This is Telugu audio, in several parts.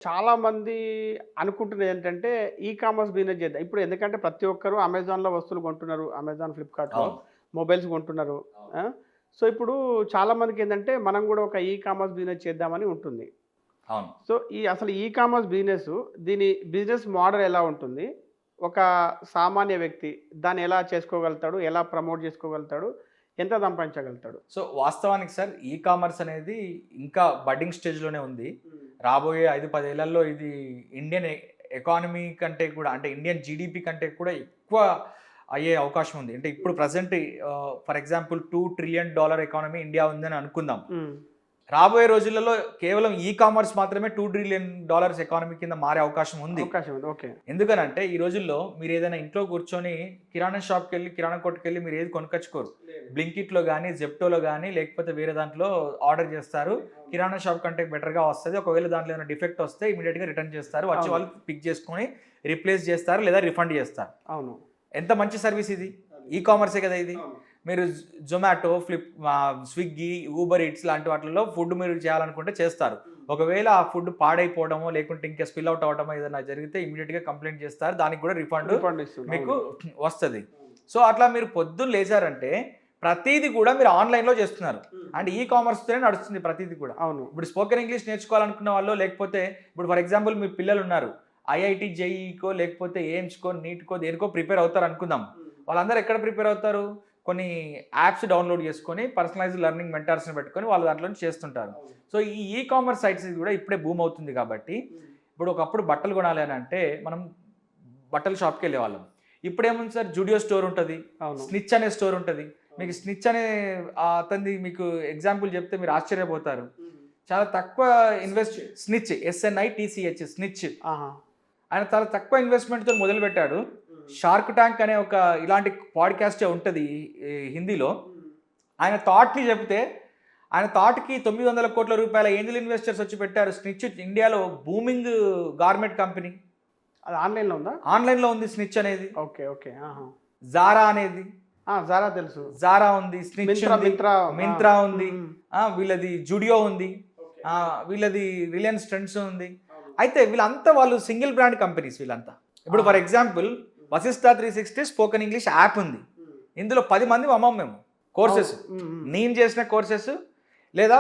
చాలామంది అనుకుంటున్నది ఏంటంటే, ఈ కామర్స్ బిజినెస్ చేద్దాం. ఇప్పుడు ఎందుకంటే ప్రతి ఒక్కరు అమెజాన్‌లో వస్తువులు కొంటున్నారు. అమెజాన్, ఫ్లిప్‌కార్ట్‌లో అవును. మొబైల్స్ కొంటున్నారు. ఆ! సో, ఇప్పుడు చాలామందికేందంటే, మనం గూడా ఒక ఈ కామర్స్ బిజినెస్ చేద్దామని ఉంటుంది. అవును. సో, అసలు ఈ కామర్స్ బిజినెసు దీని బిజినెస్ మోడల్ ఎలా ఉంటుంది? ఒక సామాన్య వ్యక్తి దాన్ని ఎలా చేసుకోగలుగుతాడు? ఎలా ప్రమోట్ చేసుకోగలుగుతాడు? ఎంత సంపాదించగలుగుతాడు? సో, వాస్తవానికి సార్ ఈ కామర్స్ అనేది ఇంకా బడ్డింగ్ స్టేజ్‌లోనే ఉంది. హ్మ్. రాబోయే 5, 10 ఏళ్లలో ఇది ఇండియన్ ఎకానమీ కంటే కూడా అంటే ఇండియన్ జీడీపీ కంటే కూడా ఎక్కువ అయ్యే అవకాశం ఉంది. అంటే ఇప్పుడు present for example $2 trillion economy India ఉందని అనుకుందాం. హ్మ్. రాబోయే రోజులలో కేవలం ఈ కామర్స్ మాత్రమే $2 ట్రిలియన్ ఎకానమీ కింద మారే అవకాశం ఉంది. అవకాశం ఉంది. ఓకే. ఎందుకనంటే ఈ రోజుల్లో మీరేదైనా ఇంట్లో కూర్చొని కిరాణా షాప్‌కెళ్ళి, కిరాణా కొట్టుకెళ్ళి మీరేది కొనుక్కొచ్చుకోరు. లేదు. బ్లింకిట్‌లో గాని, జెప్టోలో గాని లేకపోతే వేరే దాంట్లో ఆర్డర్ చేస్తారు. అవును. కిరాణా షాప్ కంటే బెటర్‌గా వస్తది. ఒకవేళ దాంట్లో ఏమైనా డిఫెక్ట్ వస్తే ఇమ్మీడియేట్‌గా రిటర్న్ చేస్తారు. వచ్చి అవును. వాళ్ళు పిక్ చేసుకొని రీప్లేస్ చేస్తారు లేదా రిఫండ్ చేస్తారు. అవును. ఎంత మంచి సర్వీస్ ఇది. ఈ కామర్సే కదా ఇది. అవును. మీరు జొమాటో, స్విగ్గీ, ఊబర్ ఈట్స్ లాంటి వాటిల్లో ఫుడ్ మీరు చేయాలనుకుంటే చేస్తారు. ఒకవేళ ఆ ఫుడ్ పాడైపోవడమో, లేకుంటే ఇంకా స్పిల్ ఔట్ అవ్వడమో ఏదైనా జరిగితే ఇమ్మీడియేట్‌గా కంప్లెయింట్ చేస్తారు. దానికి కూడా రిఫండ్ రిఫండ్ ఇస్తుండు. మీకు అవును. వస్తది. అవును. సో, అట్లా మీరు పొద్దున్న లేచారంటే ప్రతీది కూడా మీరు ఆన్‌లైన్‌లో చేస్తున్నారు. అండ్ ఈ కామర్స్‌తోనే నడుస్తుంది ప్రతీది కూడా. అవును. ఇప్పుడు స్పోకెన్ ఇంగ్లీష్ నేర్చుకోవాలనుకున్న వాళ్ళో లేకపోతే ఇప్పుడు ఫర్ ఎగ్జాంపుల్ మీ పిల్లలున్నారు. ఐఐటీ, జేఈఈకో లేకపోతే ఎయిమ్స్‌కో, నీట్‌కో దేనికో ప్రిపేర్ అవుతారు అనుకుందాం. వాళ్ళందరూ ఎక్కడ ప్రిపేర్ అవుతారు? కొన్ని యాప్స్ డౌన్‌లోడ్ చేసుకొని పర్సనలైజ్డ్ లెర్నింగ్ మెంటార్స్‌ని పెట్టుకొని వాళ్ళు దాంట్లో నుంచి చేస్తుంటారు. అవును. సో, ఈ ఈ కామర్స్ సైట్స్ కూడా ఇప్పుడే బూమ్ అవుతుంది కాబట్టి, ఇప్పుడు ఒకప్పుడు బట్టలు కొనాలి అని అంటే మనం బట్టల షాప్‌కెళ్ళేవాళ్ళం. ఇప్పుడేముంది సార్ జుడియో స్టోర్ ఉంటది. అవును. స్నిచ్ అనే స్టోర్ ఉంటది. మీకు స్నిచ్ అనే అతనిది మీకు ఎగ్జాంపుల్ చెప్తే మీరు ఆశ్చర్యపోతారు. చాలా తక్కువ స్నిచ్ ఎస్ఎన్ఐటీసీహెచ్ స్నిచ్. ఆహా! ఆయన చాలా తక్కువ ఇన్వెస్ట్‌మెంట్‌తో మొదలుపెట్టాడు. షార్క్ ట్యాంక్ అనే ఒక ఇలాంటి పాడ్‌కాస్టే ఉంటది ఈ హిందీలో. ఆయన థాట్‌ని చెప్తే, ఆయన థాట్‌కి ₹900,00,00,000 ఏంజెల్ ఇన్వెస్టర్స్ వచ్చి పెట్టారు. స్నిచ్ ఇండియాలో బూమింగ్ గార్మెంట్ కంపెనీ. అది ఆన్‌లైన్‌లో ఉందా? ఆన్‌లైన్‌లో ఉంది స్నిచ్ అనేది. ఓకే. ఓకే. ఆహా! జారా అనేది. ఆ! జారా తెలుసు. జారా ఉంది. స్నిచ్ మింత్రా, ఉంది. మింత్రా. ఆ! మింత్రా ఉంది. హ్మ్. హ్మ్. వీళ్ళది జుడియో ఉంది. ఓకే. వీళ్ళది రిలయన్స్ ట్రెండ్స్ ఉంది. అవును. అయితే వీళ్ళంతా వాళ్ళు సింగిల్ బ్రాండ్ కంపెనీస్ వీళ్ళంతా. ఇప్పుడు ఆహా! For example 'Vasishta 360' spoken English app ఉంది. హ్మ్. ఇందులో 10 మంది అమ్మం మేము. అవును. కోర్సెస్. హ్మ్. హ్మ్. నేను చేసిన కోర్సెస్ లేదా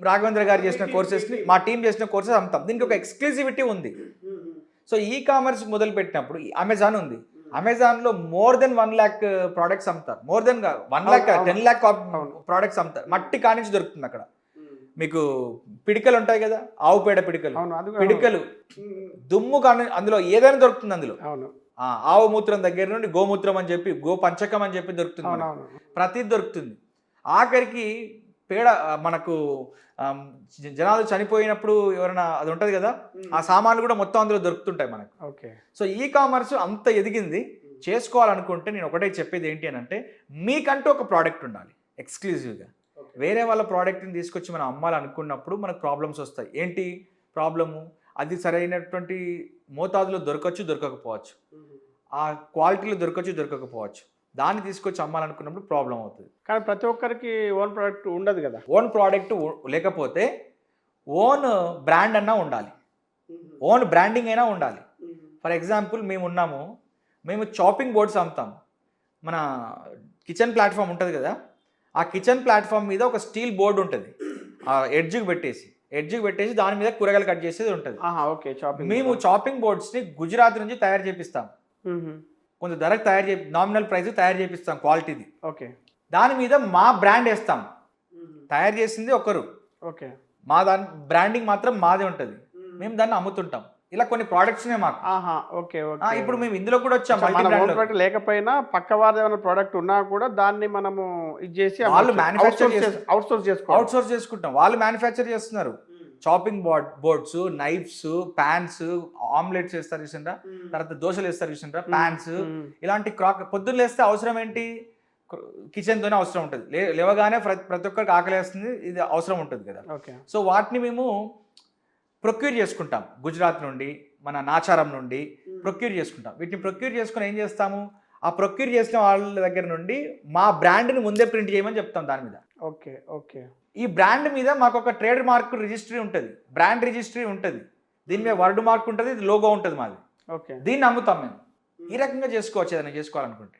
రాఘవేంద్ర గారు చేసిన కోర్సెస్‌ని మా టీమ్ చేసిన కోర్సెస్ అమ్ముతాం. దీనికి ఒక ఎక్స్‌క్లూసివిటీ ఉంది. హ్మ్. సో, ఈ కామర్స్ మొదలుపెట్టినప్పుడు అమెజాన్ ఉంది. అమెజాన్‌లో మోర్ దెన్ 1,00,000 ప్రొడక్ట్స్ అమ్ముతారు. మోర్ దెన్ 1,00,000 అవును. కాదు, అవును. 10,00,000 అవును. ప్రొడక్ట్స్ అమ్ముతారు. మట్టి కానించి దొరుకుతుంది అక్కడ. హ్మ్. మీకు పిడికలు ఉంటాయి కదా! ఆవు పేడ పిడికలు. అవును. అది కూడా అవును. పిడికలు, హ్మ్. దుమ్ము కానీ అందులో ఏదైనా దొరుకుతుంది అందులో. అవును. ఆవు మూత్రం దగ్గర నుండి గోమూత్రం అని చెప్పి, గోపంచకం అని చెప్పి దొరుకుతుంది మనకు. అవునవును. ప్రతీది దొరుకుతుంది. ఆఖరికి పేడ మనకు ఆహ్, జనాలు చనిపోయినప్పుడు ఎవరైనా అది ఉంటది కదా! ఆ హ్మ్. సామాన్లు కూడా మొత్తం అందులో దొరుకుతుంటాయి మనకు. ఓకే. సో, ఈ కామర్స్ అంత ఎదిగింది. చేసుకోవాలనుకుంటే నేను ఒకటే చెప్పేది ఏంటి అనంటే, మీకంటూ ఒక ప్రొడక్ట్ ఉండాలి ఎక్స్‌క్లూజివ్‌గా. ఓకే. వేరే వాళ్ళ ప్రొడక్ట్‌ని తీసుకొచ్చి మనం అమ్మాలనుకున్నప్పుడు మనకు ప్రాబ్లమ్స్ వస్తాయి. ఏంటి ప్రాబ్లము? అది సరైనటువంటి మోతాదులో దొరకచ్చు, దొరకకపోవచ్చు. హుహు. ఆ క్వాలిటీలో దొరకచ్చు, దొరకకపోవచ్చు. దాన్ని తీసుకొచ్చి అమ్మాలనుకున్నప్పుడు ప్రాబ్లమ్ అవుతది. కానీ ప్రతి ఒక్కరికి ఓన్ ప్రొడక్ట్ ఉండదు గదా! ఓన్ ప్రొడక్ట్ లేకపోతే ఓన్ బ్రాండ్ అన్నా ఉండాలి. హుహు. ఓన్ బ్రాండింగ్ అయినా ఉండాలి. హుహు. ఫర్ ఎగ్జాంపుల్ మేమున్నాము. మేము చాపింగ్ బోర్డ్స్ అమ్ముతాం. మన కిచెన్ ప్లాట్‌ఫార్మ్ ఉంటది గదా! ఆ కిచెన్ ప్లాట్‌ఫార్మ్ మీద ఒక స్టీల్ బోర్డ్ ఉంటది. ఎడ్జ్‌కి పెట్టేసి దాని మీద కూరగాయలు కట్ చేసేది ఉంటది. ఆహా! ఓకే. చాపింగ్ మేము బోర్డా? చాపింగ్ బోర్డ్స్‌ని గుజరాత్ నుంచి తయారు చేపిస్తాం. హుహు. కొంత ధరకు నామినల్ ప్రైస్‌కి తయారు చేపిస్తాం క్వాలిటీది. ఓకే. దాని మీద మా బ్రాండ్ ఏస్తాం. హుహు. తయారు చేసింది ఒకరు. ఓకే. బ్రాండింగ్ మాత్రం మాదే ఉంటది. హ్మ్. మేము దాన్ని అమ్ముతుంటాం. ఇలా కొన్ని ప్రొడక్ట్స్ ఉన్నాయి మాకు. ఆహా! ఓకే. ఓకే. ఇప్పుడు మేము ఇందులో కూడా వచ్చాం అచ్చా! మల్టీ మన ఓన్ బ్రాండ్‌లోకి. ప్రొడక్ట్ లేకపోయినా పక్క వారిదేమైనా ప్రొడక్ట్ ఉన్నా కూడా దాన్ని మనము ఇది జేసి వాళ్ళు అమ్మొచ్చు. ఔట్‌సోర్స్ చేసుకోవడం. ఔట్‌సోర్స్ చేసుకుంటాం. వాళ్ళు మ్యానుఫ్యాక్చర్ చేస్తున్నారు. హ్మ్. Chopping boards, knives, pans, omelettes ఏస్తారు చూసిండ్రా? హ్మ్. తర్వాత దోసలేస్తారు చూసిండ్రా? హ్మ్. పాన్స్ హ్మ్. ఇలాంటి పొద్దున్న లేస్తే అవసరం ఏంటి? కు కిచెన్‌తోనే అవసరం ఉంటది. లేవగానే ప్రతి ఒక్కరికి ఆకలేస్తుంది. ఇది అవసరం ఉంటది కదా! ఓకే. సో, వాటిని మేము ప్రొక్యూర్ చేసుకుంటాం. గుజరాత్ నుండి, మన నాచారం నుండి హ్మ్. ప్రొక్యూర్ చేసుకుంటాం. వీటిని ప్రొక్యూర్ చేసుకొని ఏం చేస్తాము? ఆ ప్రొక్యూర్ చేసిన వాళ్ళ దగ్గర నుండి మా బ్రాండ్‌ని ముందే ప్రింట్ చేయమని చెప్తాం దాని మీద. ఓకే. ఓకే. ఈ బ్రాండ్ మీద మాకొక ట్రేడ్ మార్క్ రిజిస్ట్రీ ఉంటది. బ్రాండ్ రిజిస్ట్రీ ఉంటది. దీని మీద వర్డ్ మార్క్ ఉంటుంది, ఇది లోగో ఉంటుంది మాది, ఓకే. దీన్ని అమ్ముతాం మేము. ఈ రకంగా చేసుకోవచ్చు ఏదైనా చేసుకోవాలనుకుంటే.